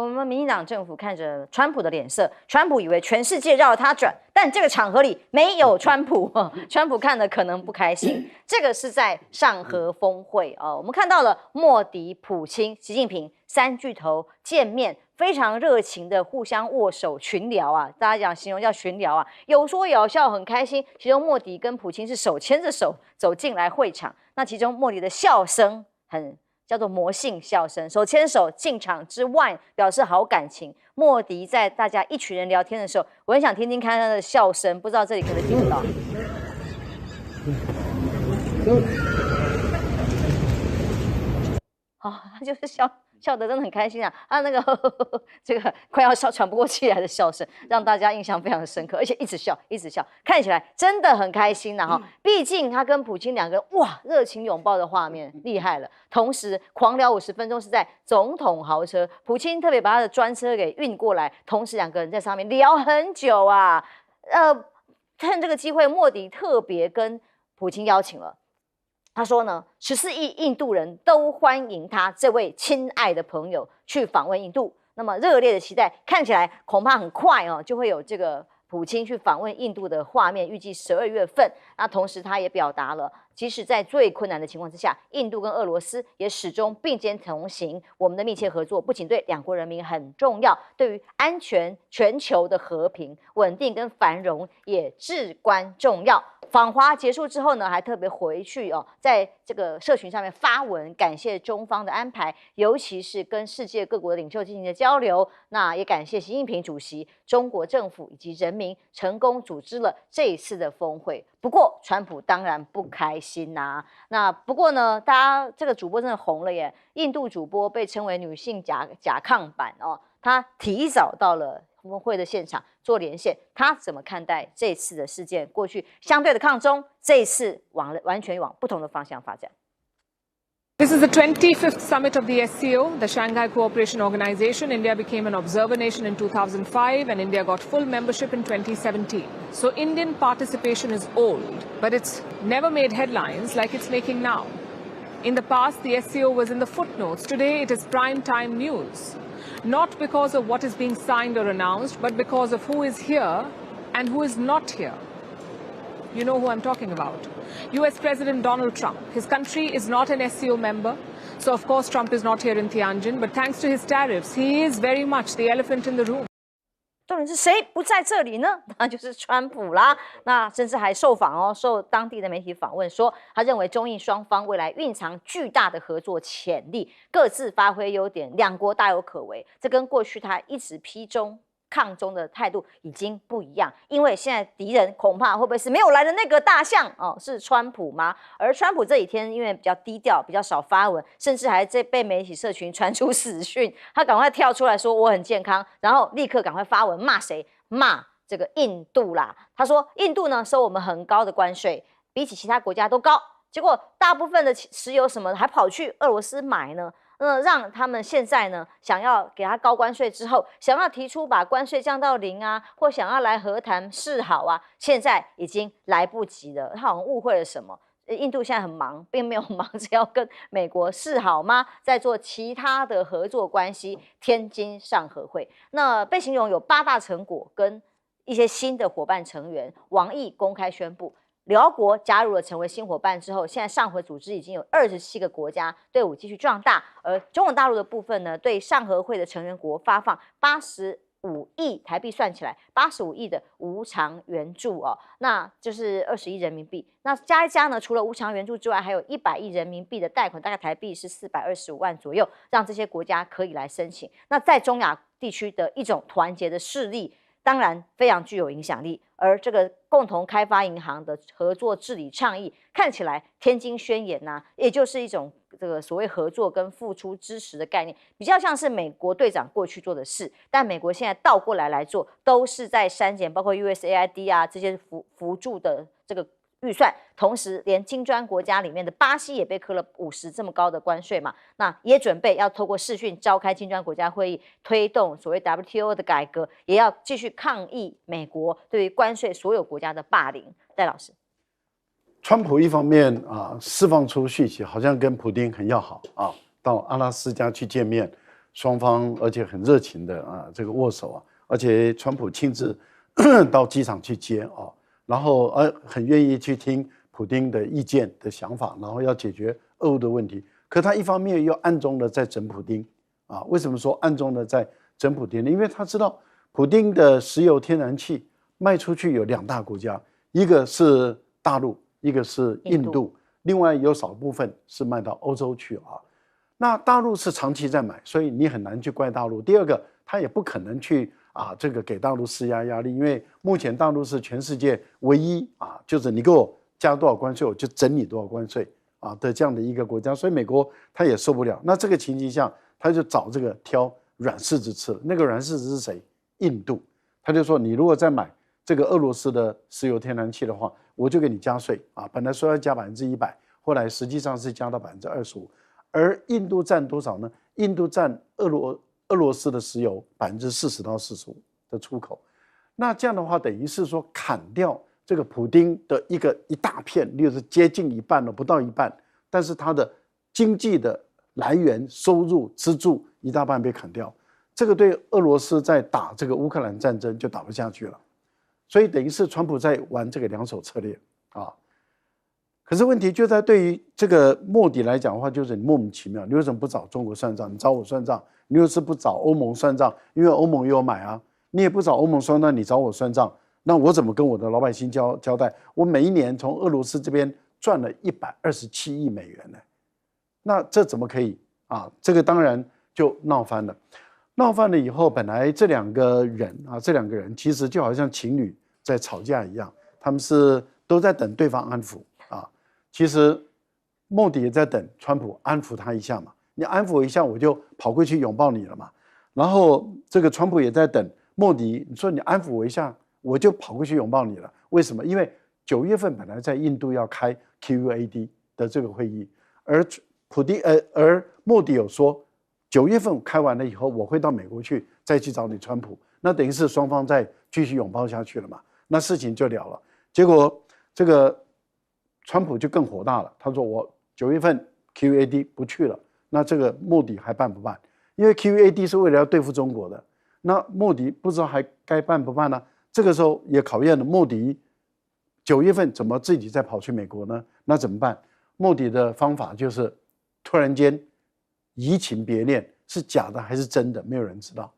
我们民进党政府看着川普的脸色，川普以为全世界绕着他转，但这个场合里没有川普，川普看的可能不开心。这个是在上合峰会我们看到了莫迪、普京、习近平三巨头见面，非常热情的互相握手群聊啊，大家讲形容叫群聊啊，有说有笑，很开心。其中莫迪跟普京是手牵着手走进来会场，那其中莫迪的笑声叫做魔性笑声，手牵手进场之外表示好感情。莫迪在大家一群人聊天的时候，我很想听听看他的笑声，不知道这里可能听得到。他就是笑得真的很开心啊！他那个这个快要喘不过气来的笑声，让大家印象非常的深刻，而且一直笑，看起来真的很开心呐毕竟他跟普京两个人热情拥抱的画面厉害了。同时狂聊50分钟是在总统豪车，普京特别把他的专车给运过来，同时两个人在上面聊很久啊。趁这个机会，莫迪特别跟普京邀请了。他说呢，14亿印度人都欢迎他这位亲爱的朋友去访问印度。那么热烈的期待，看起来恐怕很快就会有这个普京去访问印度的画面，预计12月份。那同时他也表达了，即使在最困难的情况之下，印度跟俄罗斯也始终并肩同行。我们的密切合作不仅对两国人民很重要，对于安全、全球的和平、稳定跟繁荣也至关重要。访华结束之后呢，还特别回去在这个社群上面发文，感谢中方的安排，尤其是跟世界各国的领袖进行的交流。那也感谢习近平主席、中国政府以及人民成功组织了这一次的峰会。不过，川普当然不开心那不过呢，大家这个主播真的红了耶！印度主播被称为女性甲亢版她提早到了峰会的现场做连线，他怎么看待这次的事件？过去相对的抗中，这一次完全往不同的方向发展。This is the 25th summit of the SCO, the Shanghai Cooperation Organization. India became an observer nation in 2005 and India got full membership in 2017. So Indian participation is old, but it's never made headlines like it's making now. In the past, the SCO was in the footnotes. Today, it is prime time news. Not because of what is being signed or announced, but because of who is here and who is not here. You know who I'm talking about. US President Donald Trump. His country is not an SCO member, so of course Trump is not here in Tianjin, but thanks to his tariffs, he is very much the elephant in the room. 重点是谁不在这里呢？那就是川普啦。那甚至还受访受当地的媒体访问说，他认为中印双方未来蕴藏巨大的合作潜力，各自发挥优点，两国大有可为。这跟过去他一直批中抗中的态度已经不一样，因为现在敌人恐怕会不会是没有来的那个大象是川普吗？而川普这几天因为比较低调，比较少发文，甚至还被媒体社群传出死讯，他赶快跳出来说我很健康，然后立刻赶快发文骂谁？骂这个印度啦。他说印度呢收我们很高的关税，比起其他国家都高，结果大部分的石油什么的还跑去俄罗斯买呢。让他们现在呢想要给他高关税之后，想要提出把关税降到0或想要来和谈示好现在已经来不及了。他好像误会了什么？印度现在很忙，并没有忙着要跟美国示好吗？在做其他的合作关系。天津上合会，那被形容有8大成果跟一些新的伙伴成员。王毅公开宣布。辽国加入了成为新伙伴之后，现在上合组织已经有27个国家，队伍继续壮大。而中国大陆的部分呢，对上合会的成员国发放85亿台币，算起来85亿的无偿援助那就是20亿人民币。那加一加呢，除了无偿援助之外，还有100亿人民币的贷款，大概台币是425万左右，让这些国家可以来申请。那在中亚地区的一种团结的势力。当然非常具有影响力，而这个共同开发银行的合作治理倡议，看起来天津宣言也就是一种这个所谓合作跟付出支持的概念，比较像是美国队长过去做的事，但美国现在倒过来做，都是在删减包括 USAID 这些辅助的这个预算，同时连金砖国家里面的巴西也被课了50这么高的关税嘛，那也准备要透过视讯召开金砖国家会议，推动所谓 WTO 的改革，也要继续抗议美国对于关税所有国家的霸凌。戴老师，川普一方面释放出讯息，好像跟普丁很要好到阿拉斯加去见面，双方而且很热情的这个握手而且川普亲自到机场去接然后很愿意去听普丁的意见的想法，然后要解决俄乌的问题。可他一方面又暗中的在整普丁为什么说暗中的在整普丁呢？因为他知道普丁的石油天然气卖出去有2大国家，一个是大陆，一个是印度，另外有少部分是卖到欧洲去那大陆是长期在买，所以你很难去怪大陆。第二个，他也不可能去这个给大陆施压力，因为目前大陆是全世界唯一就是你给我加多少关税，我就整你多少关税的这样的一个国家，所以美国他也受不了。那这个情形下，他就找这个挑软柿子吃了。那个软柿子是谁？印度。他就说，你如果再买这个俄罗斯的石油天然气的话，我就给你加税本来说要加100%，后来实际上是加到25%。而印度占多少呢？印度占俄罗斯的石油40%到45%的出口。那这样的话，等于是说砍掉这个普丁的一大片，例如是接近一半了，不到一半，但是它的经济的来源、收入、支柱一大半被砍掉。这个对俄罗斯在打这个乌克兰战争就打不下去了。所以等于是川普在玩这个2手策略可是问题就在对于这个莫迪来讲的话，就是你莫名其妙，你为什么不找中国算账？你找我算账，你又是不找欧盟算账，因为欧盟也有买你也不找欧盟算账，你找我算账，那我怎么跟我的老百姓交代？我每一年从俄罗斯这边赚了127亿美元呢，那这怎么可以这个当然就闹翻了。闹翻了以后，本来这两个人其实就好像情侣在吵架一样，他们是都在等对方安抚其实莫迪也在等川普安抚他一下嘛，你安抚我一下，我就跑过去拥抱你了嘛。然后这个川普也在等莫迪，你说你安抚我一下，我就跑过去拥抱你了。为什么？因为9月份本来在印度要开 QUAD 的这个会议，而莫迪有说9月份开完了以后，我会到美国去，再去找你川普。那等于是双方再继续拥抱下去了嘛，那事情就了了。结果这个川普就更火大了，他说我9月份 QUAD 不去了，那这个莫迪还办不办？因为 QUAD 是为了要对付中国的，那莫迪不知道还该办不办呢？这个时候也考验了莫迪9月份怎么自己再跑去美国呢？那怎么办？莫迪的方法就是突然间移情别恋，是假的还是真的，没有人知道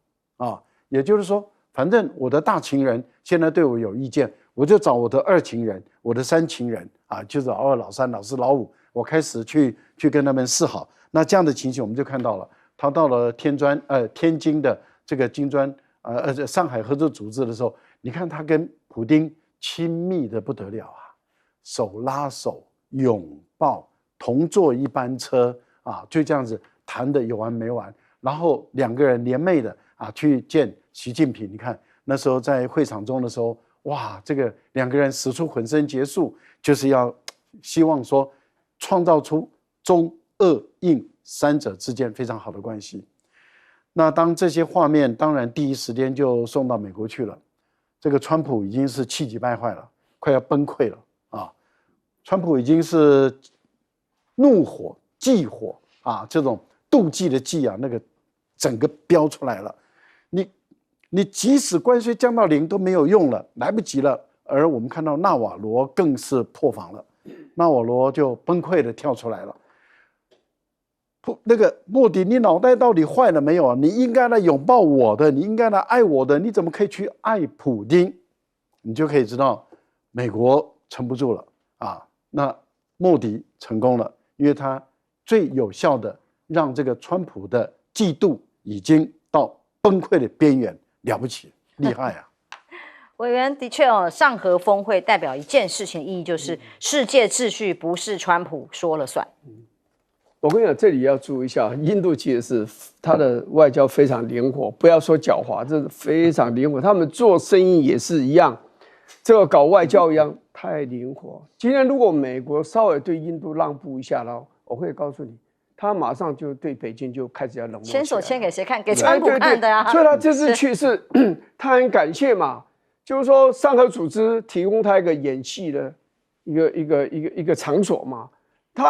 也就是说，反正我的大情人现在对我有意见，我就找我的2情人、我的3情人就是老2、老3、老4、老5，我开始去跟他们示好。那这样的情形我们就看到了，他到了天津的这个金砖上海合作组织的时候，你看他跟普丁亲密的不得了手拉手、拥抱、同坐一班车就这样子谈的有完没完。然后2个人联袂的去见习近平。你看那时候在会场中的时候，哇，这个2个人使出浑身解数，就是要希望说创造出中俄印3者之间非常好的关系。那当这些画面当然第一时间就送到美国去了，这个川普已经是气急败坏了，快要崩溃了川普已经是怒火、忌火这种妒忌的忌那个整个飙出来了。你即使关税降到0都没有用了，来不及了。而我们看到纳瓦罗更是破防了，纳瓦罗就崩溃的跳出来了。那个莫迪，你脑袋到底坏了没有你应该来拥抱我的，你应该来爱我的，你怎么可以去爱普丁？你就可以知道美国撑不住了那莫迪成功了，因为他最有效的让这个川普的嫉妒已经到崩溃的边缘，了不起，厉害委员的确上合峰会代表一件事情的意义，就是世界秩序不是川普说了算。我跟你讲，这里要注意一下，印度其实是他的外交非常灵活，不要说狡猾，这是非常灵活。他们做生意也是一样，这个搞外交一样，太灵活。今天如果美国稍微对印度让步一下了，我会告诉你，他马上就对北京就开始要冷漠起来。牵手牵给谁看？给川普看的所以他这次去是他很感谢嘛，就是说上合组织提供他一个演戏的一个场所嘛。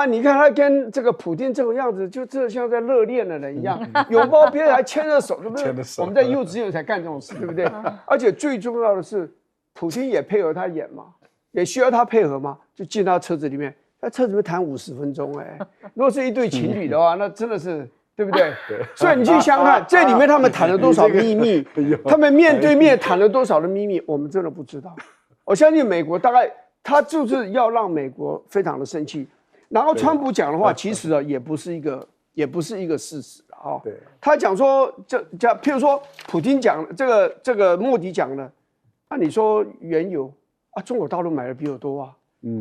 你看他跟这个普丁这种样子，就这像在热恋的人一样，拥抱别人还牵着手，对不对？牵着手我们在幼稚园才干这种事，对不对？而且最重要的是，普丁也配合他演嘛，也需要他配合嘛，就进到车子里面，在车子里面谈50分钟，哎，如果是一对情侣的话，那真的是。对不对？所以你去想想看，这里面他们谈了多少秘密，他们面对面谈了多少的秘密，我们真的不知道。我相信美国大概他就是要让美国非常的生气。然后川普讲的话，其实也不是一个事实啊。他讲说，譬如说，普丁讲这个莫迪讲的，那你说原油啊，中国大陆买的比我多啊。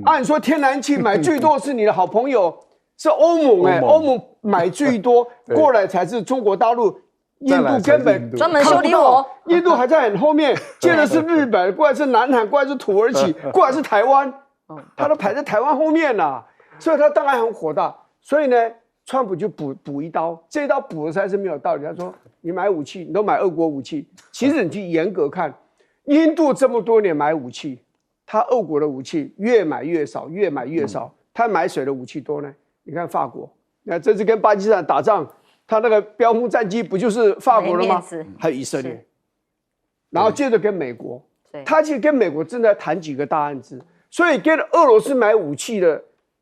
按说天然气买最多是你的好朋友。是欧盟欧盟买最多，过来才是中国大陆，印度根本专门修理我，印度还在很后面，接着是日本，过来是南韩，过来是土耳其，过来是台湾，他都排在台湾后面了，所以他当然很火大。所以呢，川普就补一刀，这一刀补的实在是没有道理。他说你买武器，你都买俄国武器，其实你去严格看，印度这么多年买武器，他俄国的武器越买越少，越买越少，他买谁的武器多呢？你看法国，你看这次跟巴基斯坦打仗，他那个标风战机不就是法国的吗？还有以色列，然后接着跟美国，他其实跟美国正在谈几个大案子，所以跟俄罗斯买武器的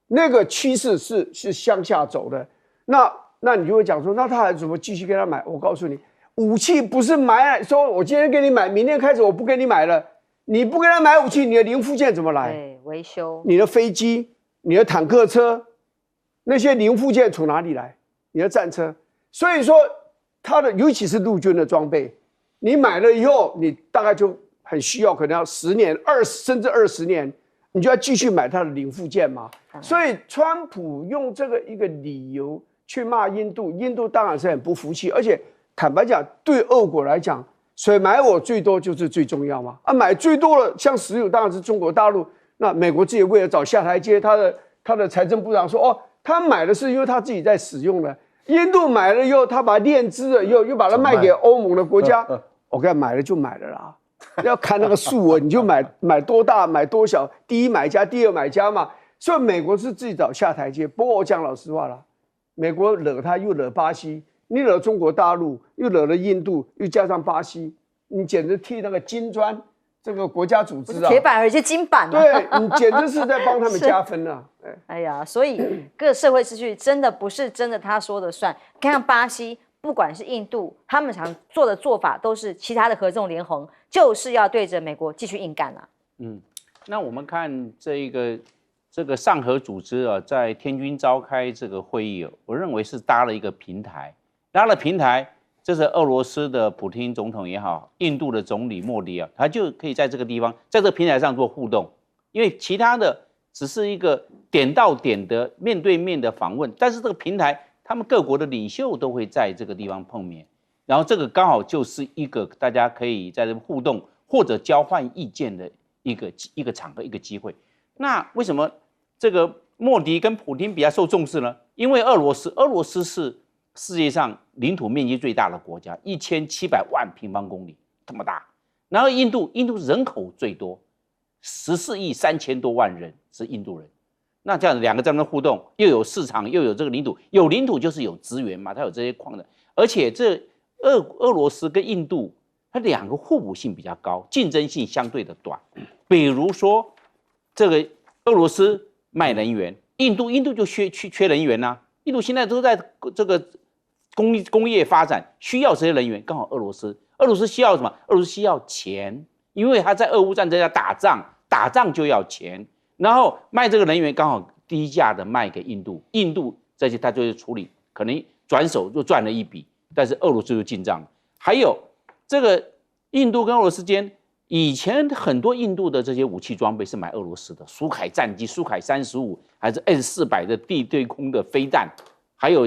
那个趋势是向下走的。那你就会讲说，那他还怎么继续跟他买？我告诉你，武器不是买说我今天给你买，明天开始我不给你买了。你不跟他买武器，你的零附件怎么来？对，维修你的飞机、你的坦克车。那些零附件从哪里来？你的战车，所以说它的尤其是陆军的装备，你买了以后，你大概就很需要，可能要10年、甚至20年，你就要继续买它的零附件嘛。所以川普用这个一个理由去骂印度，印度当然是很不服气，而且坦白讲，对俄国来讲，谁买我最多就是最重要嘛。买最多了，像石油当然是中国大陆，那美国自己为了找下台阶，他的财政部长说他买的是因为他自己在使用的，印度买了以后，他把它炼制了以后，又把它卖给欧盟的国家。我跟他买了就买了啦，要看那个数额，你就买多大买多小，第一买家、第二买家嘛。所以美国是自己找下台阶。不过我讲老实话啦，美国惹他又惹巴西，你惹中国大陆，又惹了印度，又加上巴西，你简直替那个金砖这个国家组织铁板而且金板对你简直是在帮他们加分啊。哎呀，所以各社会秩序真的不是真的他说的算。看看巴西，不管是印度，他们常做的做法都是其他的合纵连横，就是要对着美国继续硬干啊。那我们看这个上合组织啊，在天津召开这个会议，我认为是搭了一个平台，这是俄罗斯的普丁总统也好，印度的总理莫迪啊，他就可以在这个地方，在这个平台上做互动，因为其他的只是一个点到点的面对面的访问，但是这个平台，他们各国的领袖都会在这个地方碰面，然后这个刚好就是一个大家可以在这互动或者交换意见的一个场合、一个机会。那为什么这个莫迪跟普丁比较受重视呢？因为俄罗斯是世界上领土面积最大的国家，1700万平方公里，这么大。然后印度人口最多，14亿3000多万人是印度人。那这样两个在那互动，又有市场，又有这个领土，有领土就是有资源嘛，它有这些矿的。而且这俄罗斯跟印度，它两个互补性比较高，竞争性相对的短。比如说，这个俄罗斯卖能源，印度就缺能源啊。印度现在都在这个工业发展，需要这些能源，刚好俄罗斯需要什么？俄罗斯需要钱，因为他在俄乌战争要打仗就要钱，然后卖这个能源刚好低价的卖给印度这些他就会处理，可能转手就赚了一笔，但是俄罗斯就进账。还有这个印度跟俄罗斯间，以前很多印度的这些武器装备是买俄罗斯的，苏凯战机、苏凯35还是 S400的地对空的飞弹。还有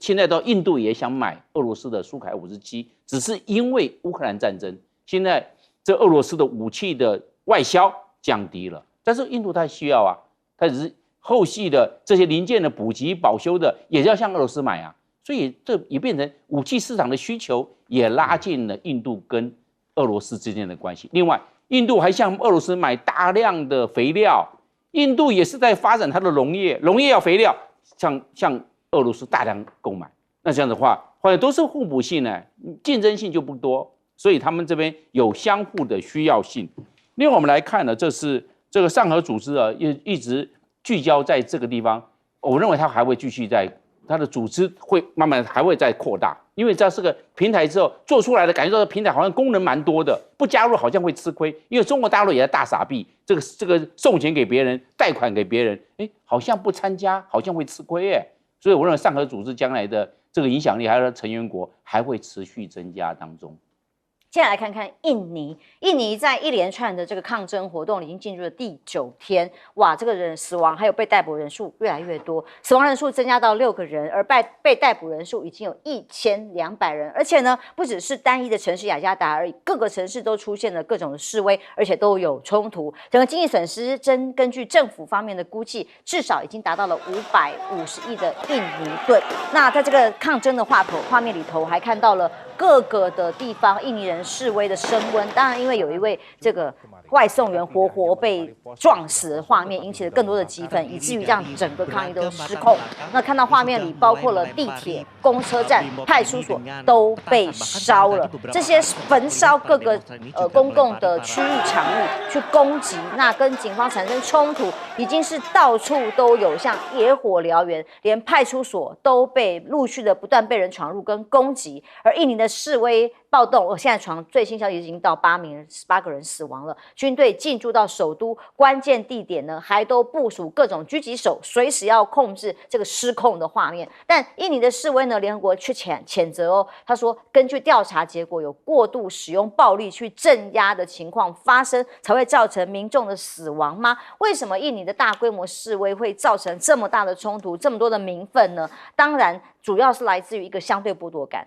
现在到印度也想买俄罗斯的苏凯57，只是因为乌克兰战争，现在这俄罗斯的武器的外销降低了，但是印度它需要啊，它只是后续的这些零件的补给保修的也要向俄罗斯买啊，所以这也变成武器市场的需求也拉近了印度跟俄罗斯之间的关系。另外，印度还向俄罗斯买大量的肥料，印度也是在发展它的农业，农业要肥料，向俄罗斯大量购买。那这样的话，后来都是互补性呢，竞争性就不多，所以他们这边有相互的需要性。另外，我们来看呢，这是这个上合组织啊，一直聚焦在这个地方。我认为它还会继续它的组织会慢慢还会再扩大，因为这是个平台之后做出来的，感觉到平台好像功能蛮多的，不加入好像会吃亏。因为中国大陆也在大傻逼，这个送钱给别人，贷款给别人，好像不参加好像会吃亏所以我认为上合组织将来的这个影响力还有成员国还会持续增加当中。接下来看看印尼，印尼在一连串的这个抗争活动已经进入了第9天，哇，这个人死亡还有被逮捕人数越来越多，死亡人数增加到6个人，而被逮捕人数已经有1200人，而且呢，不只是单一的城市雅加达而已，各个城市都出现了各种的示威，而且都有冲突，整个经济损失根据政府方面的估计，至少已经达到了550亿的印尼盾。那在这个抗争的画面里头，还看到了各个的地方印尼人示威的升温，当然因为有一位这个外送员活活被撞死的画面，引起了更多的激愤，以至于让整个抗议都失控。那看到画面里，包括了地铁、公车站、派出所都被烧了，这些焚烧各个公共的区域场域去攻击，那跟警方产生冲突，已经是到处都有像野火燎原，连派出所都被陆续的不断被人闯入跟攻击，而印尼的示威暴动，现在最新消息已经到8个人死亡了。军队进驻到首都关键地点呢，还都部署各种狙击手，随时要控制这个失控的画面。但印尼的示威呢，联合国却谴责哦，他说根据调查结果，有过度使用暴力去镇压的情况发生，才会造成民众的死亡吗？为什么印尼的大规模示威会造成这么大的冲突，这么多的民愤呢？当然，主要是来自于一个相对剥夺感。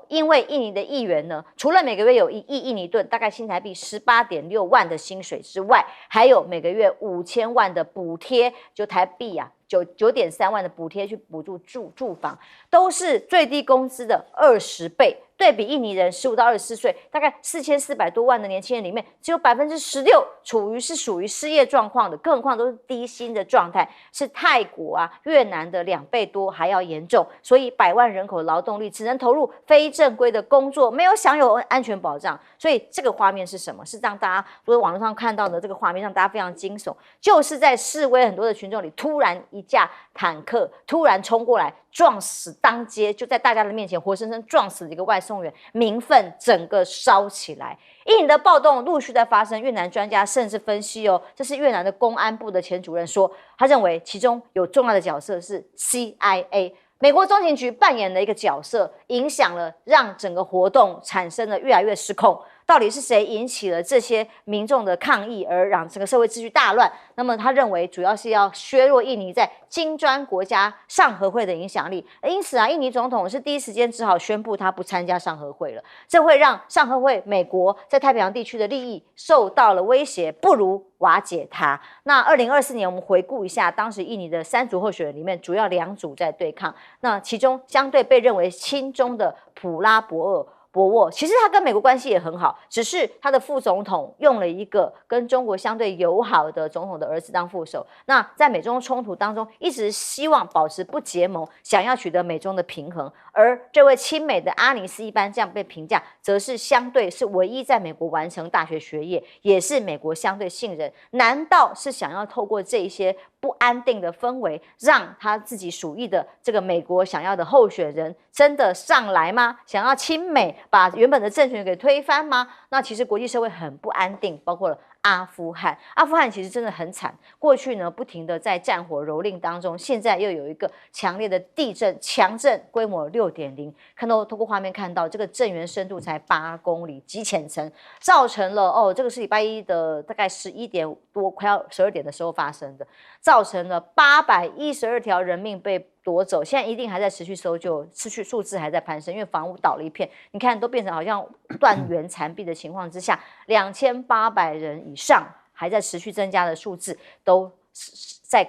因为印尼的议员呢，除了每个月有1亿印尼盾，大概新台币18.6万的薪水之外，还有每个月5000万的补贴，就台币9.3万的补贴去补助住房，都是最低工资的20倍。对比印尼人15到24岁，大概4400多万的年轻人里面，只有16%属于失业状况的，更何况都是低薪的状态，是泰国越南的2倍多还要严重。所以100万人口的劳动力只能投入非正规的工作，没有享有安全保障。所以这个画面是什么？是让大家如果网络上看到的这个画面，让大家非常惊悚，就是在示威很多的群众里，突然一架坦克突然冲过来，撞死当街，就在大家的面前活生生撞死一个外送员，民愤整个烧起来。印尼的暴动陆续在发生，越南专家甚至分析这是越南的公安部的前主任说，他认为其中有重要的角色是 CIA。美国中情局扮演的一个角色，影响了让整个活动产生了越来越失控。到底是谁引起了这些民众的抗议，而让整个社会秩序大乱？那么他认为主要是要削弱印尼在金砖国家上合会的影响力。因此印尼总统是第一时间只好宣布他不参加上合会了。这会让上合会美国在太平洋地区的利益受到了威胁，不如瓦解它。那2024年我们回顾一下，当时印尼的3组候选人里面，主要2组在对抗。那其中相对被认为亲中的普拉博沃，其实他跟美国关系也很好，只是他的副总统用了一个跟中国相对友好的总统的儿子当副手。那在美中冲突当中，一直希望保持不结盟，想要取得美中的平衡。而这位亲美的阿尼斯一般这样被评价，则是相对是唯一在美国完成大学学业，也是美国相对信任。难道是想要透过这一些不安定的氛围，让他自己属意的这个美国想要的候选人真的上来吗？想要亲美，把原本的政权给推翻吗？那其实国际社会很不安定，包括了阿富汗其实真的很惨，过去呢不停的在战火蹂躏当中，现在又有一个强烈的地震，强震规模6.0，透过画面看到这个震源深度才8公里，极浅层，造成了这个是礼拜一的大概11点多，快要12点的时候发生的，造成了812条人命被夺走，现在一定还在持续搜救，数字还在攀升，因为房屋倒了一片，你看都变成好像断垣残壁的情况之下，2800人以上还在持续增加的数字，都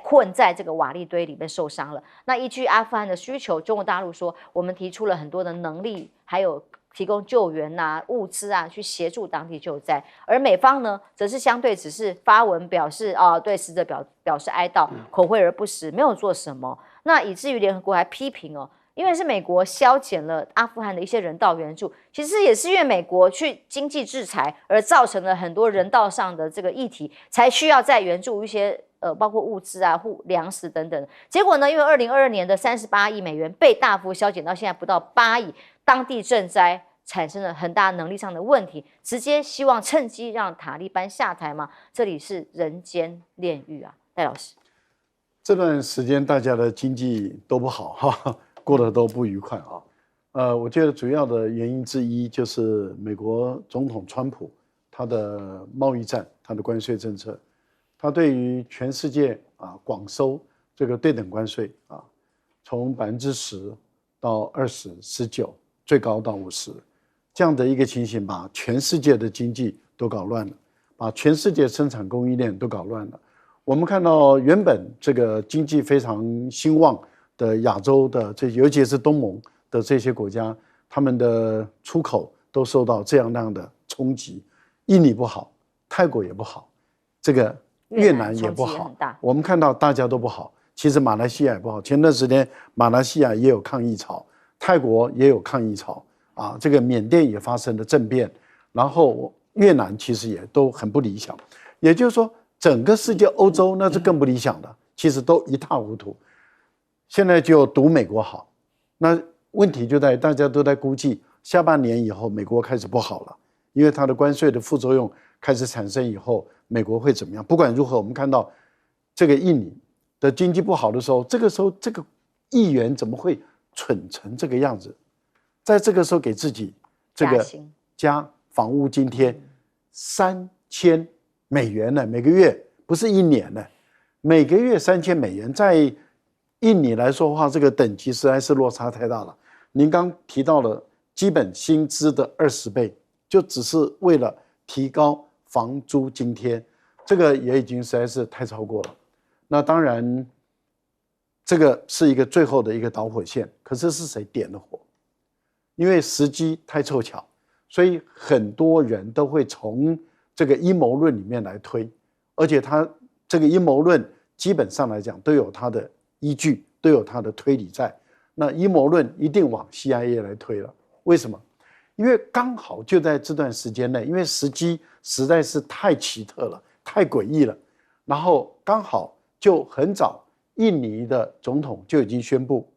困在这个瓦砾堆里面受伤了。那依据阿富汗的需求，中国大陆说，我们提出了很多的能力，还有提供救援物资去协助当地救灾，而美方呢，则是相对只是发文表示对死者表示哀悼，口惠而不实，没有做什么。那以至于联合国还批评因为是美国削减了阿富汗的一些人道援助，其实也是因为美国去经济制裁而造成了很多人道上的这个议题，才需要再援助一些包括物资粮食等等。结果呢，因为2022年的38亿美元被大幅削减到现在不到8亿，当地赈灾产生了很大能力上的问题，直接希望趁机让塔利班下台嘛？这里是人间炼狱戴老师，这段时间大家的经济都不好哈。过得都不愉快我觉得主要的原因之一就是美国总统川普他的贸易战，他的关税政策，他对于全世界广收这个对等关税从10%到20%、19%，最高到50%，这样的一个情形，把全世界的经济都搞乱了，把全世界生产供应链都搞乱了。我们看到原本这个经济非常兴旺的亚洲的尤其是东盟的这些国家，他们的出口都受到这样那样的冲击。印尼不好，泰国也不好，这个越南也不好。我们看到大家都不好，其实马来西亚也不好。前段时间马来西亚也有抗议潮，泰国也有抗议潮这个缅甸也发生了政变，然后越南其实也都很不理想。也就是说，整个世界欧洲那是更不理想的，其实都一塌糊涂。现在就赌美国好，那问题就在大家都在估计下半年以后美国开始不好了，因为它的关税的副作用开始产生以后，美国会怎么样？不管如何，我们看到这个印尼的经济不好的时候，这个时候这个议员怎么会蠢成这个样子？在这个时候给自己这个加房屋津贴3000美元呢，每个月不是1年呢，每个月3000美元，在印尼来说的话，这个等级实在是落差太大了。您刚提到了基本薪资的20倍，就只是为了提高房租津贴，这个也已经实在是太超过了。那当然，这个是一个最后的一个导火线。可是是谁点的火？因为时机太凑巧，所以很多人都会从这个阴谋论里面来推，而且他这个阴谋论基本上来讲都有他的依据，都有它的推理在。那阴谋论一定往 CIA 来推了。为什么？因为刚好就在这段时间内，因为时机实在是太奇特了，太诡异了，然后刚好就很早，印尼的总统就已经宣布，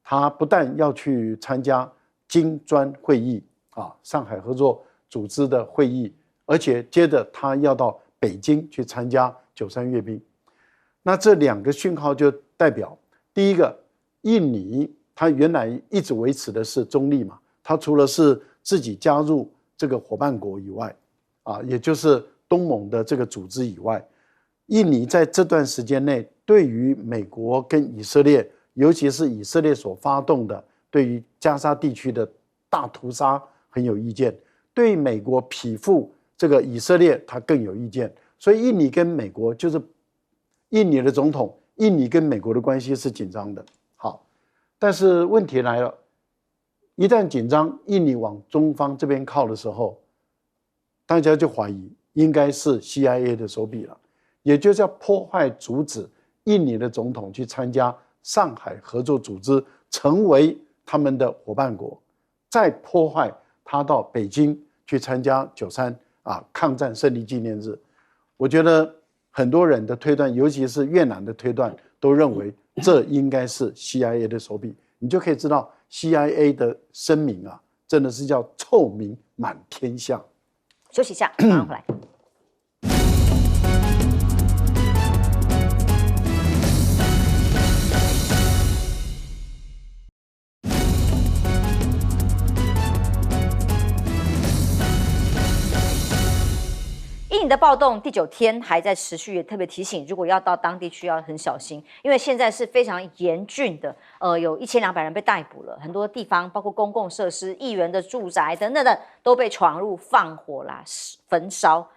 他不但要去参加金砖会议上海合作组织的会议，而且接着他要到北京去参加93阅兵。那这2个讯号就代表，第一个，印尼它原来一直维持的是中立嘛，它除了是自己加入这个伙伴国以外也就是东盟的这个组织以外，印尼在这段时间内对于美国跟以色列，尤其是以色列所发动的对于加沙地区的大屠杀很有意见，对美国匹附这个以色列它更有意见。所以印尼跟美国就是印尼的总统，印尼跟美国的关系是紧张的。好，但是问题来了，一旦紧张，印尼往中方这边靠的时候，大家就怀疑应该是 CIA 的手笔了，也就是要破坏阻止印尼的总统去参加上海合作组织，成为他们的伙伴国，再破坏他到北京去参加93抗战胜利纪念日。我觉得很多人的推断，尤其是越南的推断，都认为这应该是 CIA 的手笔。你就可以知道 CIA 的声明真的是叫臭名满天下。休息一下，马上回来。印尼的暴动第9天还在持续，也特别提醒，如果要到当地去要很小心，因为现在是非常严峻的。有1200人被逮捕了，很多地方包括公共设施、议员的住宅等等的都被闯入放火啦、焚烧，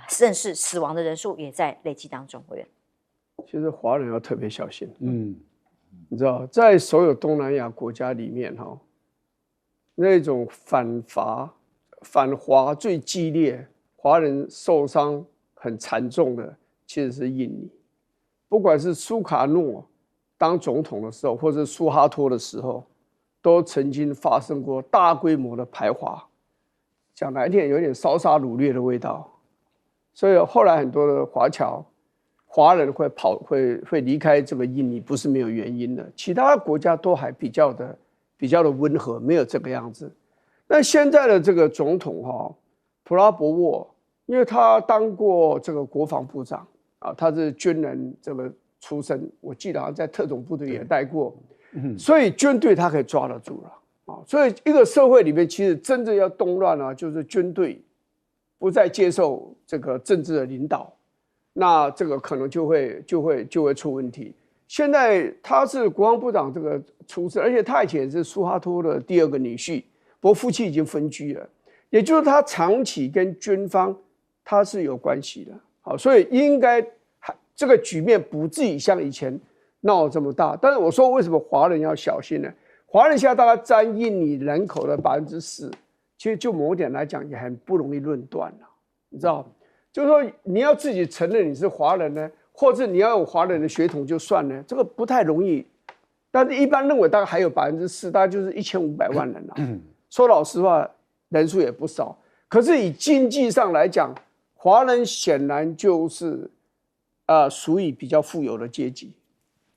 甚至死亡的人数也在累积当中。委员，其实华人要特别小心。你知道，在所有东南亚国家里面那种反华最激烈，华人受伤很惨重的，其实是印尼。不管是苏卡诺当总统的时候，或者苏哈托的时候，都曾经发生过大规模的排华，讲难听点，有点烧杀掳掠的味道。所以后来很多的华人会离开这个印尼，不是没有原因的。其他国家都还比较的温和，没有这个样子。那现在的这个总统普拉博沃，因为他当过这个国防部长啊，他是军人这个出身，我记得好像在特种部队也待过，所以军队他可以抓得住了啊。所以一个社会里面，其实真正要动乱啊，就是军队不再接受这个政治的领导，那这个可能就会出问题。现在他是国防部长这个出身，而且他以前是苏哈托的第2个女婿，不过夫妻已经分居了，也就是他长期跟军方他是有关系的。好，所以应该这个局面不至于像以前闹这么大。但是我说为什么华人要小心呢？华人现在大概占印尼人口的4%，其实就某点来讲也很不容易论断了，你知道？就是说你要自己承认你是华人呢，或者你要有华人的血统就算了，这个不太容易。但是一般认为大概还有4%，大概就是1500万人了。说老实话，人数也不少。可是以经济上来讲，华人显然就是属于比较富有的阶级，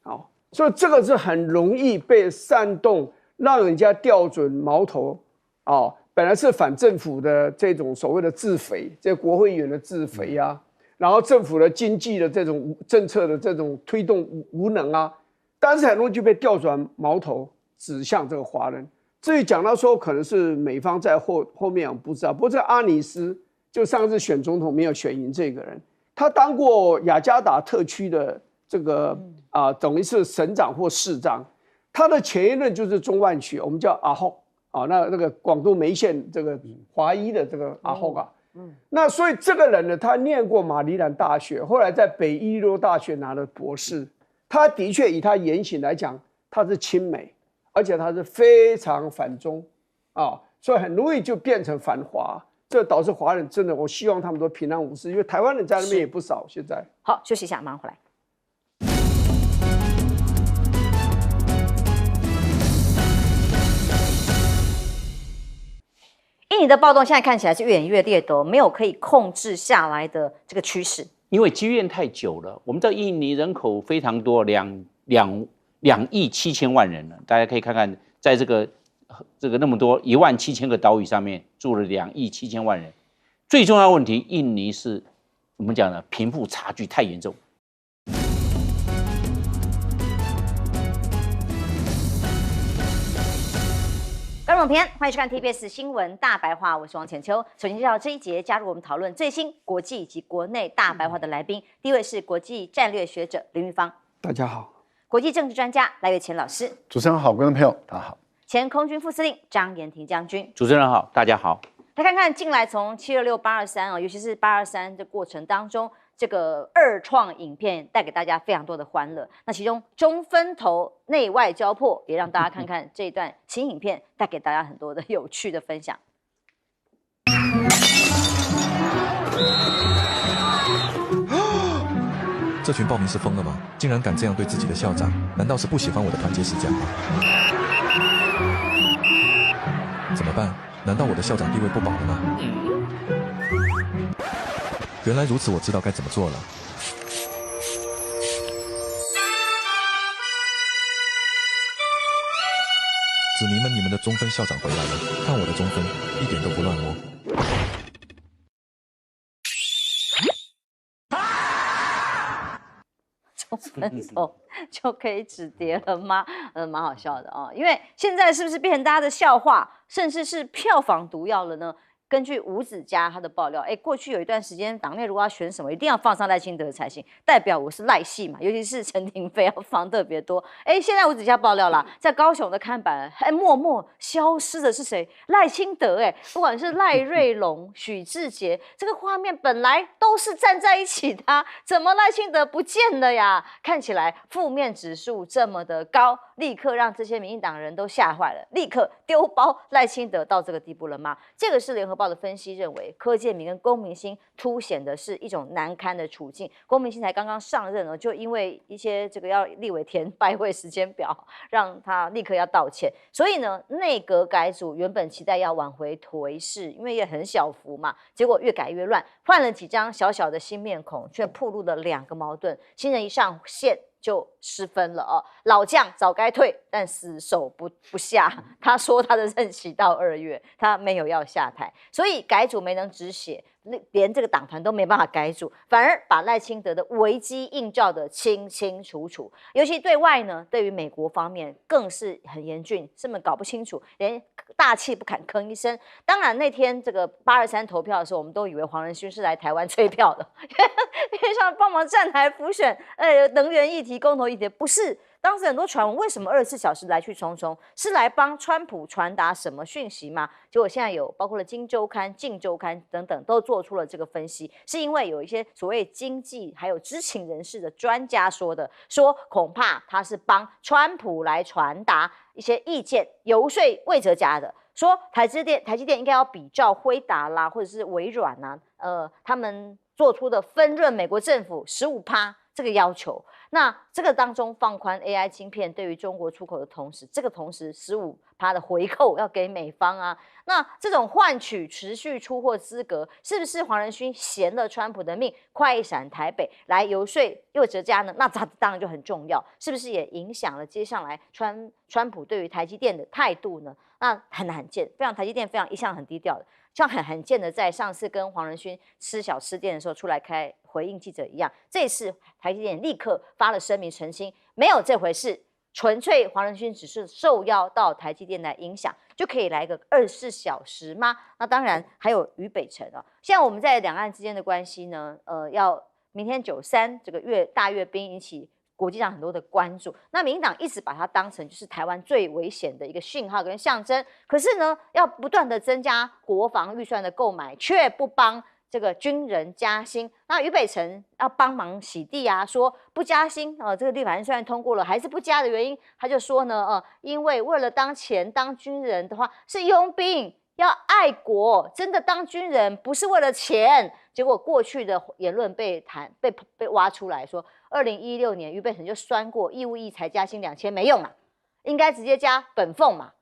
好，所以这个是很容易被煽动，让人家调准矛头啊。本来是反政府的这种所谓的自肥，这国会议员的自肥啊，然后政府的经济的这种政策的这种推动无能啊，但是很容易就被调转矛头指向这个华人。至于讲到说可能是美方在后面，我不知道。不过这个阿尼斯就上次选总统没有选赢这个人，他当过雅加达特区的这个等于是省长或市长，他的前一任就是中万学，我们叫阿后。那个广东梅县这个华裔的这个阿后啊，那所以这个人呢，他念过马里兰大学，后来在北伊利诺大学拿了博士。他的确以他言行来讲，他是亲美，而且他是非常反中所以很容易就变成反华，这导致华人真的，我希望他们都平安无事，因为台湾人在那边也不少。现在好，休息一下，马上回来。印尼的暴动现在看起来是越演越烈的，没有可以控制下来的这个趋势。因为积怨太久了，我们知道印尼人口非常多，2亿7千万人了。大家可以看看，在这个那么多17000个岛屿上面住了2亿7千万人。最重要的问题，印尼是我们讲的贫富差距太严重。观众平安，欢迎收看 TBS 新闻大白话，我是王浅秋。首先介绍这一节加入我们讨论最新国际以及国内大白话的来宾，第一位是国际战略学者林玉芳，大家好；国际政治专家赖岳乾老师，主持人好，观众朋友大家好；前空军副司令张延廷将军，主持人好，大家好。来看看近来从726、823尤其是823的过程当中，这个二创影片带给大家非常多的欢乐。那其中中分头内外交迫，也让大家看看这一段新影片，带给大家很多的有趣的分享。这群暴民是疯了吗？竟然敢这样对自己的校长？难道是不喜欢我的团结实践吗？怎么办？难道我的校长地位不保了吗？原来如此，我知道该怎么做了。子民们，你们的中分校长回来了，看我的中分，一点都不乱哦。中分头就可以止跌了吗？蛮好笑的因为现在是不是变成大家的笑话，甚至是票房毒药了呢？根据吴子嘉他的爆料，过去有一段时间党内如果要选什么，一定要放上赖清德才行，代表我是赖系嘛，尤其是陈亭妃要放特别多。现在吴子嘉爆料啦，在高雄的看板，默默消失的是谁？赖清德不管是赖瑞龙、许志杰，这个画面本来都是站在一起的怎么赖清德不见了呀？看起来负面指数这么的高，立刻让这些民进党人都吓坏了，立刻丢包赖清德到这个地步了吗？这个是联合报的分析认为，柯建铭跟龚明鑫凸显的是一种难堪的处境。龚明鑫才刚刚上任就因为一些这个要立委填拜会时间表，让他立刻要道歉。所以呢，内阁改组原本期待要挽回颓势，因为也很小幅嘛，结果越改越乱，换了几张小小的新面孔，却暴露了2个矛盾。新人一上线就失分了老将早该退，但死守不下。他说他的任期到2月，他没有要下台，所以改组没能止血，连这个党团都没办法改组，反而把赖清德的危机映照的清清楚楚。尤其对外呢，对于美国方面更是很严峻，根本搞不清楚，连大气不敢吭一声。当然那天这个823投票的时候，我们都以为黄仁勋是来台湾催票的，因为想帮忙站台辅选能源议题、公投议题，不是。当时很多传闻，为什么24小时来去匆匆？是来帮川普传达什么讯息吗？结果现在有包括了《今周刊》、《镜周刊》等等，都做出了这个分析，是因为有一些所谓经济还有知情人士的专家说恐怕他是帮川普来传达一些意见，游说魏哲家的，说台积电应该要比照辉达啦，或者是微软他们做出的分润美国政府15%这个要求。那这个当中放宽 AI 晶片对于中国出口的同时，这个同时15%的回扣要给美方啊。那这种换取持续出货资格，是不是黄仁勋衔了川普的命，快一闪台北来游说右哲家呢？那他当然就很重要，是不是也影响了接下来川普对于台积电的态度呢？那很罕见，台积电一向很低调的，像很罕见的在上次跟黄仁勋吃小吃店的时候出来回应记者一样，这一次台积电立刻发了声明澄清，没有这回事，纯粹黄仁勋只是受邀到台积电来影响，就可以来个24小时吗？那当然还有于北辰现在我们在两岸之间的关系呢，要明天9·3这个大阅兵引起国际上很多的关注，那民进党一直把它当成就是台湾最危险的一个讯号跟象征，可是呢，要不断的增加国防预算的购买，却不帮这个军人加薪。那于北辰要帮忙洗地说不加薪这个立法院虽然通过了，还是不加的原因，他就说呢因为为了当军人的话是佣兵，要爱国，真的当军人不是为了钱。结果过去的言论被挖出来说，2016年于北辰就酸过义务役才加薪2000没用应该直接加本俸嘛。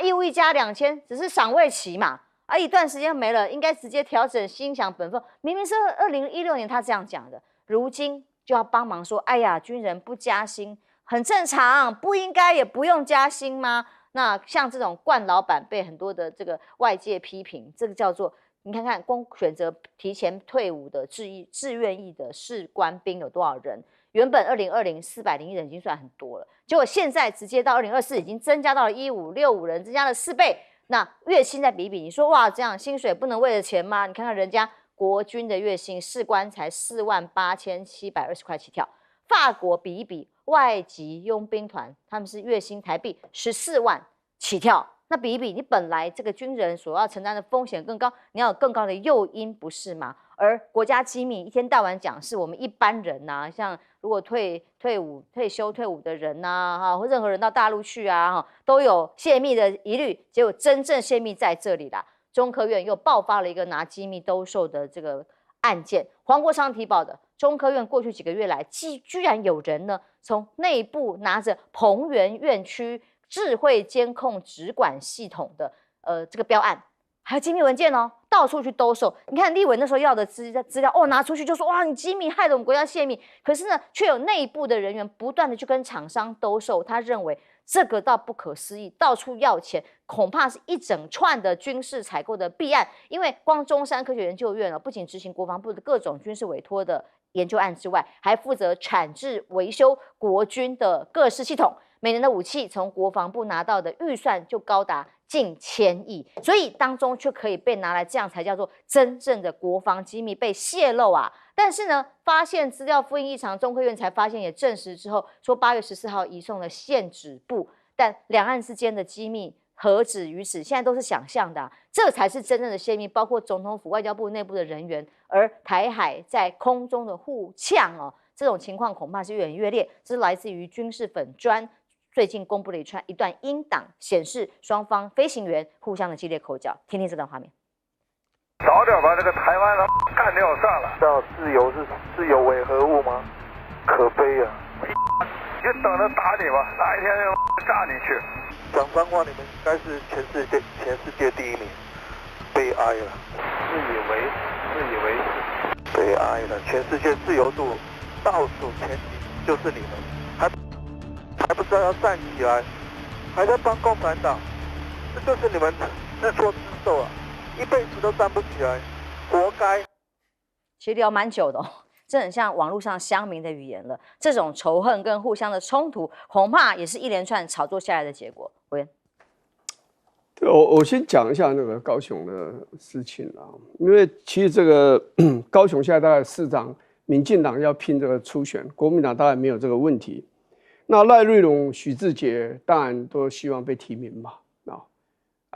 义务役加2000只是赏味期嘛。一段时间没了，应该直接调整薪饷本俸。明明是2016年他这样讲的，如今就要帮忙说，哎呀，军人不加薪很正常，不应该也不用加薪吗？那像这种惯老板被很多的这个外界批评，这个叫做你看看，光选择提前退伍的志愿役的士官兵有多少人？原本2020 401人已经算很多了，结果现在直接到2024已经增加到了1565人，增加了4倍。那月薪再比比，你说哇，这样薪水不能为了钱吗？你看看人家国军的月薪，士官才48720块起跳。法国比一比，外籍佣兵团他们是月薪台币14万起跳。那比一比，你本来这个军人所要承担的风险更高，你要有更高的诱因，不是吗？而国家机密一天到晚讲是我们一般人像如果退伍的人或任何人到大陆去都有泄密的疑虑，结果真正泄密在这里啦。中科院又爆发了一个拿机密兜售的这个案件，黄国昌提报的。中科院过去几个月来，居然有人呢从内部拿着彭园院区智慧监控直管系统的这个标案，还有机密文件到处去兜售。你看立委那时候要的资料拿出去就说哇，你机密害得我们国家泄密，可是呢，却有内部的人员不断的去跟厂商兜售。他认为这个倒不可思议，到处要钱，恐怕是一整串的军事采购的弊案。因为光中山科学研究院不仅执行国防部的各种军事委托的研究案之外，还负责产制维修国军的各式系统。每年的武器从国防部拿到的预算就高达近1000亿，所以当中却可以被拿来，这样才叫做真正的国防机密被泄露啊！但是呢，发现资料复印异常，中科院才发现也证实之后，说8月14号移送了限指部，但两岸之间的机密何止于此？现在都是想象的这才是真正的泄密，包括总统府、外交部内部的人员，而台海在空中的互呛这种情况恐怕是越演越烈。这是来自于军事粉专最近公布了一段音档，显示双方飞行员互相的激烈口角。听听这段画面。早点把这个台湾干掉算了。知道自由为何物吗？可悲啊！你就等着打你吧，哪一天就炸你去。讲脏话，你们应该是全世界第一名，悲哀了。自以为是，悲哀了。全世界自由度倒数前几就是你们，还不知道要站起来，还在帮共产党，这就是你们自作自受啊！一辈子都站不起来，活该。其实聊蛮久的这很像网络上乡民的语言了。这种仇恨跟互相的冲突，恐怕也是一连串炒作下来的结果。文，我先讲一下那个高雄的事情啊，因为其实这个高雄现在大概市长，民进党要拼这个初选，国民党当然没有这个问题。那赖瑞隆、许智杰当然都希望被提名嘛，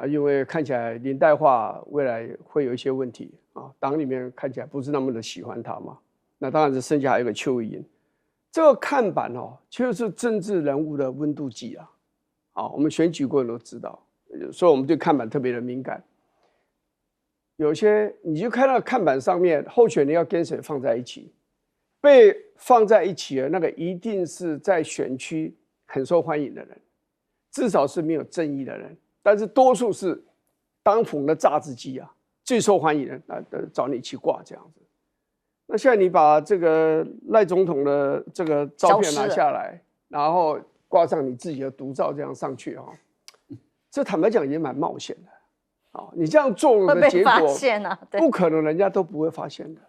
因为看起来林岱樺未来会有一些问题啊，党里面看起来不是那么的喜欢他嘛。那当然是剩下还有一个邱意莹，这个看板就是政治人物的温度计啊。我们选举过的都知道，所以我们对看板特别的敏感。有些你就看到看板上面候选人要跟谁放在一起，被放在一起的那个一定是在选区很受欢迎的人，至少是没有争议的人。但是多数是当红的榨汁机啊，最受欢迎的找你去挂这样子。那现在你把这个赖总统的这个照片拿下来，然后挂上你自己的独照这样上去这坦白讲也蛮冒险的你这样做的结果不可能人家都不会发现的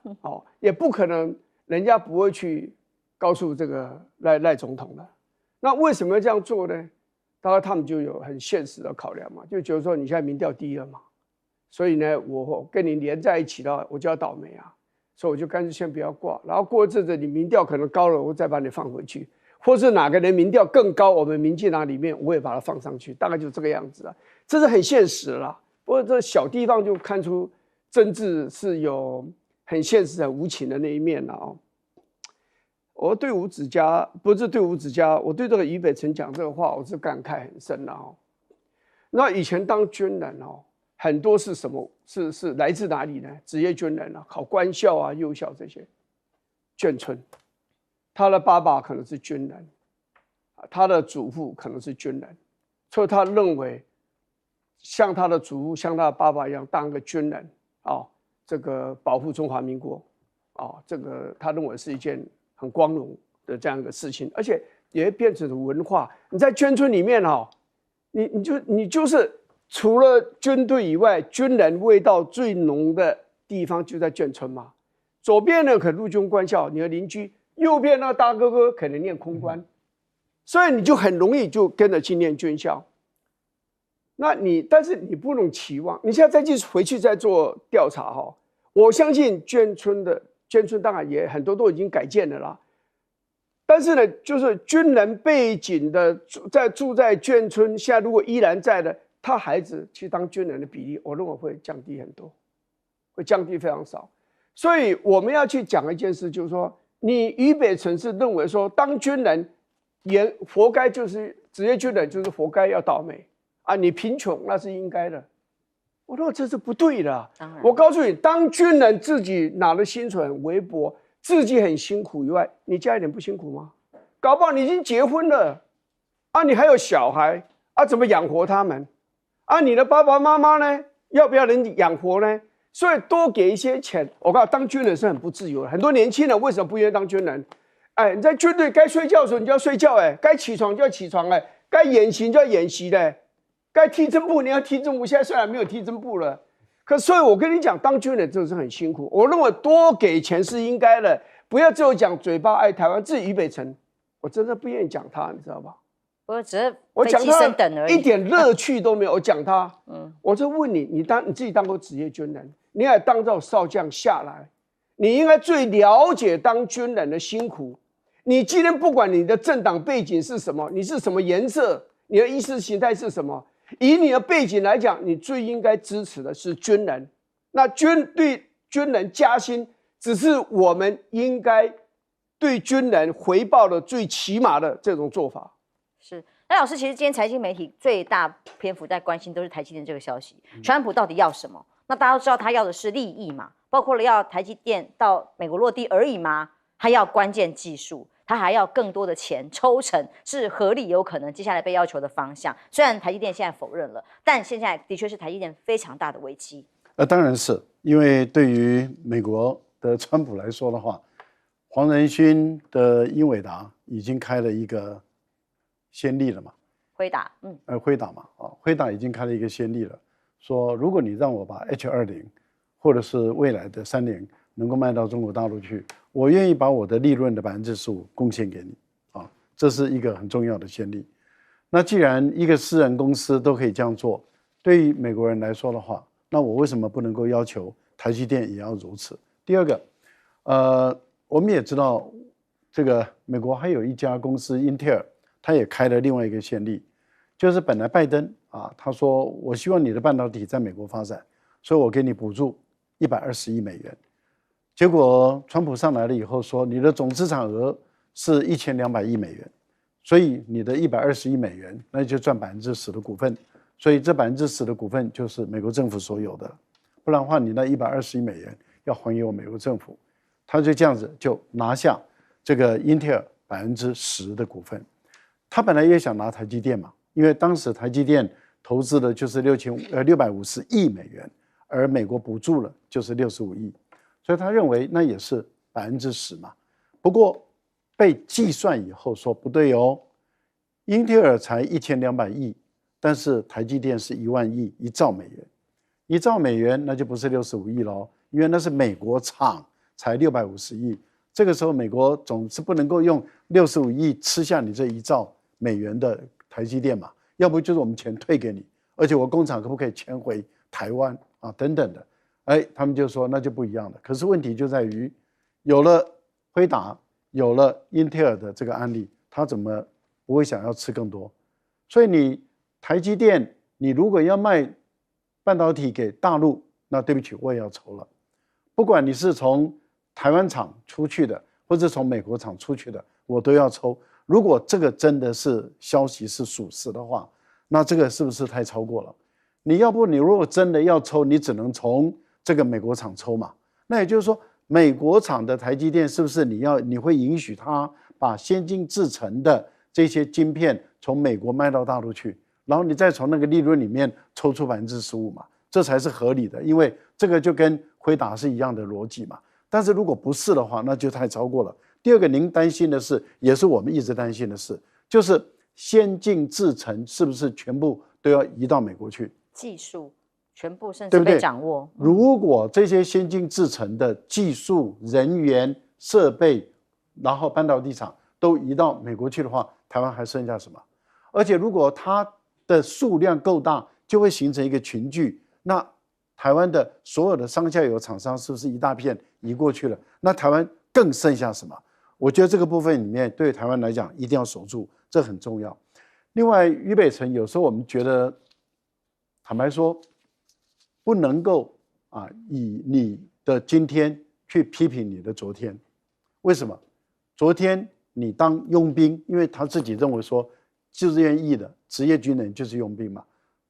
也不可能人家不会去告诉这个赖总统的。那为什么要这样做呢？当然他们就有很现实的考量嘛，就觉得说你现在民调低了嘛，所以呢我跟你连在一起的话我就要倒霉啊，所以我就干脆先不要挂，然后过一阵子你民调可能高了我再把你放回去，或是哪个人民调更高，我们民进党里面我也把它放上去，大概就这个样子啊，这是很现实啦。不过这小地方就看出政治是有很现实、很无情的那一面了我对吴子嘉不是对吴子嘉，我对这个俞北辰讲这个话，我是感慨很深的那以前当军人很多是什么？是来自哪里呢？职业军人考官校啊、幼校这些。眷村，他的爸爸可能是军人，他的祖父可能是军人，所以他认为像他的祖父、像他的爸爸一样当个军人这个保护中华民国这个他认为是一件很光荣的这样一个事情，而且也会变成文化。你在眷村里面你就是除了军队以外，军人味道最浓的地方就在眷村嘛。左边呢可能陆军官校，你的邻居；右边那大哥哥可能念空官，所以你就很容易就跟着去念军校。但是你不能期望，你现在再继续回去再做调查我相信眷村当然也很多都已经改建了啦，但是呢，就是军人背景的住在眷村，现在如果依然在的，他孩子去当军人的比例，我认为会降低很多，会降低非常少。所以我们要去讲一件事，就是说，你俞北辰是认为说，当军人也活该，就是职业军人就是活该要倒霉你贫穷那是应该的。我说这是不对的。我告诉你，当军人自己拿的薪水很微薄，自己很辛苦以外，你家一点不辛苦吗？搞不好你已经结婚了你还有小孩怎么养活他们你的爸爸妈妈呢？要不要人养活呢？所以多给一些钱。我告诉你，当军人是很不自由的。很多年轻人为什么不愿意当军人？你在军队该睡觉的时候你就要睡觉该起床就要起床该演习就要演习该踢正步你要踢正步，现在虽然没有踢正步了，所以我跟你讲，当军人真的是很辛苦。我认为多给钱是应该的，不要只有讲嘴巴爱台湾。至于俞北辰，我真的不愿意讲他，你知道吧？我只是我讲飞机升等他而已，一点乐趣都没有。我讲他，我就问你，你自己当过职业军人，你也当到少将下来，你应该最了解当军人的辛苦。你今天不管你的政党背景是什么，你是什么颜色，你的意识形态是什么，以你的背景来讲，你最应该支持的是军人。那对军人加薪，只是我们应该对军人回报的最起码的这种做法。是。那老师，其实今天财经媒体最大篇幅在关心都是台积电这个消息，川普到底要什么？那大家都知道他要的是利益嘛，包括了要台积电到美国落地而已吗？他要关键技术，他还要更多的钱抽成，是合理有可能接下来被要求的方向。虽然台积电现在否认了，但现在的确是台积电非常大的危机。当然是因为对于美国的川普来说的话，黄仁勋的英伟达已经开了一个先例了嘛，辉达，辉达嘛，辉达已经开了一个先例了，说如果你让我把 H20或者是未来的30能够卖到中国大陆去，我愿意把我的利润的15%贡献给你啊，这是一个很重要的先例。那既然一个私人公司都可以这样做，对于美国人来说的话，那我为什么不能够要求台积电也要如此？第二个，我们也知道，这个美国还有一家公司英特尔，他也开了另外一个先例，就是本来拜登啊，他说我希望你的半导体在美国发展，所以我给你补助120亿美元。结果川普上来了以后说，你的总资产额是1200亿美元，所以你的120亿美元，那就赚10%的股份。所以这10%的股份就是美国政府所有的，不然的话，你那120亿美元要还给我美国政府。他就这样子就拿下这个英特尔10%的股份。他本来也想拿台积电嘛，因为当时台积电投资的就是650亿美元，而美国补助了就是65亿，所以他认为那也是10%嘛。不过被计算以后说不对哦，英特尔才1200亿。但是台积电是1万亿，1兆美元，1兆美元那就不是65亿喽，因为那是美国厂才650亿。这个时候美国总是不能够用65亿吃下你这1兆美元的台积电嘛，要不就是我们钱退给你，而且我工厂可不可以迁回台湾啊等等的。他们就说那就不一样了。可是问题就在于，有了辉达，有了英特尔的这个案例，他怎么不会想要吃更多？所以你台积电，你如果要卖半导体给大陆，那对不起，我也要抽了。不管你是从台湾厂出去的，或者从美国厂出去的，我都要抽。如果这个真的是消息是属实的话，那这个是不是太超过了？你如果真的要抽，你只能从这个美国厂抽嘛。那也就是说，美国厂的台积电是不是你会允许它把先进制程的这些晶片从美国卖到大陆去？然后你再从那个利润里面抽出15%嘛，这才是合理的，因为这个就跟辉达是一样的逻辑嘛。但是如果不是的话，那就太超过了。第二个，您担心的是，也是我们一直担心的事，就是先进制程是不是全部都要移到美国去？技术全部甚至被掌握。如果这些先进制程的技术、人员、设备，然后半导体厂都移到美国去的话，台湾还剩下什么？而且如果它的数量够大，就会形成一个群聚。那台湾的所有的上下游厂商是不是一大片移过去了？那台湾更剩下什么？我觉得这个部分里面对台湾来讲一定要守住，这很重要。另外，俞北辰有时候我们觉得，坦白说，不能够以你的今天去批评你的昨天。为什么？昨天你当佣兵，因为他自己认为说，自愿役的职业军人就是佣兵嘛。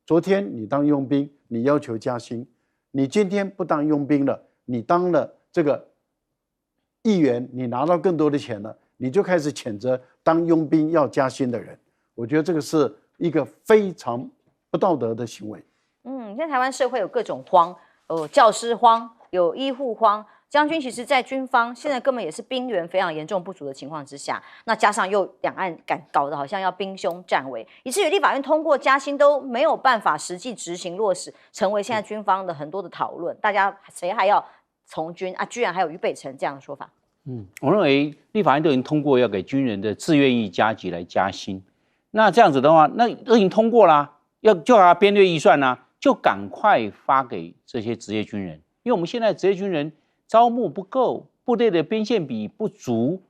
昨天你当佣兵，你要求加薪，你今天不当佣兵了，你当了这个议员，你拿到更多的钱了，你就开始谴责当佣兵要加薪的人。我觉得这个是一个非常不道德的行为。现在台湾社会有各种荒，有教师荒，有医护荒。将军其实在军方现在根本也是兵源非常严重不足的情况之下，那加上又两岸搞得好像要兵凶战危，以至于立法院通过加薪都没有办法实际执行落实，成为现在军方的很多的讨论。大家谁还要从军啊？居然还有俞北辰这样的说法。我认为立法院都已经通过要给军人的自愿役加级来加薪。那这样子的话，那都已经通过啦，就要编列预算啦，就赶快发给这些职业军人，因为我们现在职业军人招募不够，部队的编线比不足，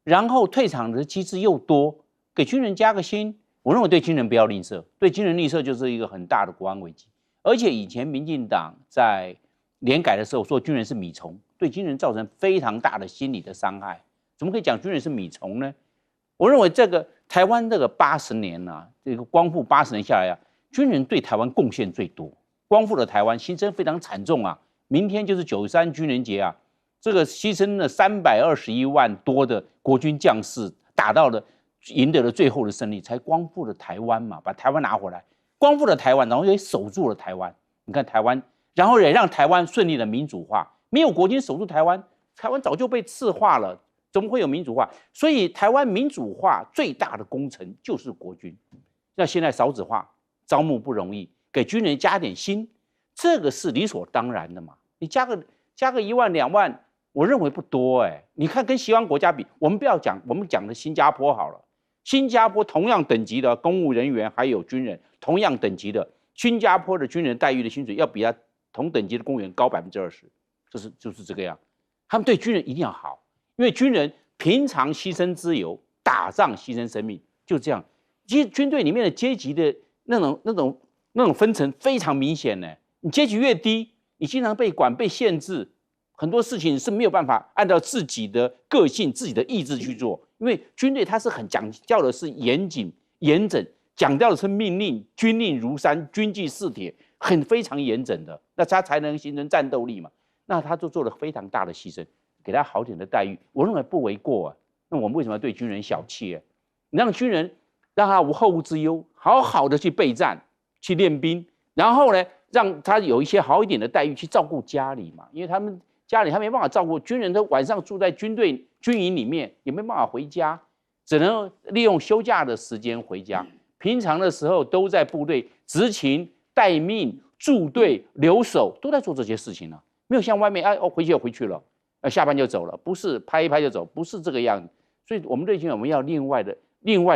然后退场的机制又多，给军人加个薪，我认为对军人不要吝啬，对军人吝啬就是一个很大的国安危机。而且以前民进党在联改的时候说军人是米虫，对军人造成非常大的心理的伤害，怎么可以讲军人是米虫呢？我认为这个台湾这个80年啊，这个光复80年下来啊，军人对台湾贡献最多，光复了台湾，牺牲非常惨重啊。明天就是93军人节啊，这个牺牲了321万多的国军将士，赢得了最后的胜利，才光复了台湾嘛，把台湾拿回来，光复了台湾，然后也守住了台湾。你看台湾，然后也让台湾顺利的民主化，没有国军守住台湾，台湾早就被赤化了。怎么会有民主化？所以台湾民主化最大的功臣就是国军。那现在少子化，招募不容易，给军人加点薪，这个是理所当然的嘛。你加个1万2万，我认为不多哎。你看跟西方国家比，我们不要讲，我们讲的新加坡好了。新加坡同样等级的公务人员还有军人，同样等级的，新加坡的军人待遇的薪水要比他同等级的公务员高20%，就是这个样。他们对军人一定要好。因为军人平常牺牲自由，打仗牺牲生命，就这样。其实军队里面的阶级的那种分层非常明显呢。你阶级越低，你经常被管、被限制，很多事情是没有办法按照自己的个性、自己的意志去做。因为军队它是很讲究的是严谨、严整，讲究的是命令，军令如山，军纪似铁，非常严整的，那他才能形成战斗力嘛。那他就做了非常大的牺牲。给他好点的待遇，我认为不为过啊。那我们为什么要对军人小气啊？你让军人让他无后顾之忧，好好的去备战、去练兵，然后呢，让他有一些好一点的待遇去照顾家里嘛。因为他们家里他没办法照顾，军人都晚上住在军营里面，也没办法回家，只能利用休假的时间回家。平常的时候都在部队执勤、待命、驻队、留守，都在做这些事情啊。没有像外面回去就回去了。下班就走了，不是拍一拍就走，不是这个样子。所以，我们对军人我们要另外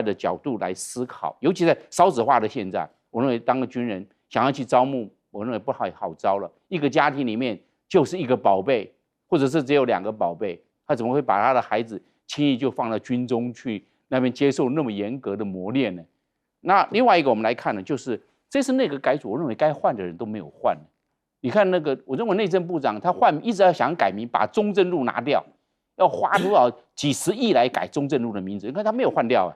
的角度来思考，尤其在少子化的现在，我认为当个军人想要去招募，我认为不好招了。一个家庭里面就是一个宝贝，或者是只有2个宝贝，他怎么会把他的孩子轻易就放到军中去那边接受那么严格的磨练呢？那另外一个我们来看呢，就是这次内阁改组，我认为该换的人都没有换。你看那个，我认为内政部长他一直要想改名，把中正路拿掉，要花多少几十亿来改中正路的名字？你看他没有换掉啊，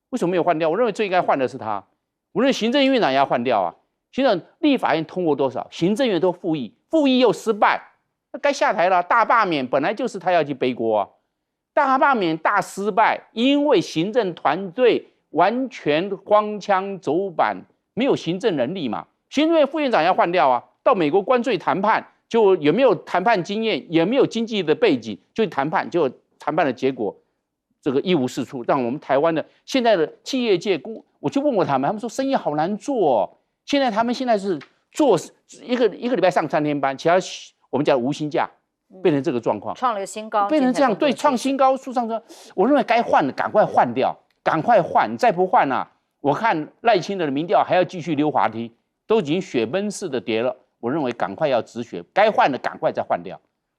为什么没有换掉？我认为最应该换的是他。我认为行政院长也要换掉啊。现在立法院通过多少，行政院都复议又失败，那该下台了。大罢免本来就是他要去背锅啊，大罢免大失败，因为行政团队完全荒腔走板，没有行政能力嘛。行政院副院长要换掉啊。到美国关税谈判，就有没有谈判经验，也没有经济的背景，就谈判，结果谈判的结果，这个一无是处，让我们台湾的现在的企业界，我就问过他们说生意好难做哦。他们现在是做一个礼拜上3天班，其他我们讲无薪假，变成这个状况，创了个新高，变成这样，对，创新高，树上说，我认为该换的赶快换掉，赶快换，你再不换啊，我看赖清德的民调还要继续溜滑梯，都已经雪崩式的跌了。我认为赶快要止血，该换的赶快再换掉。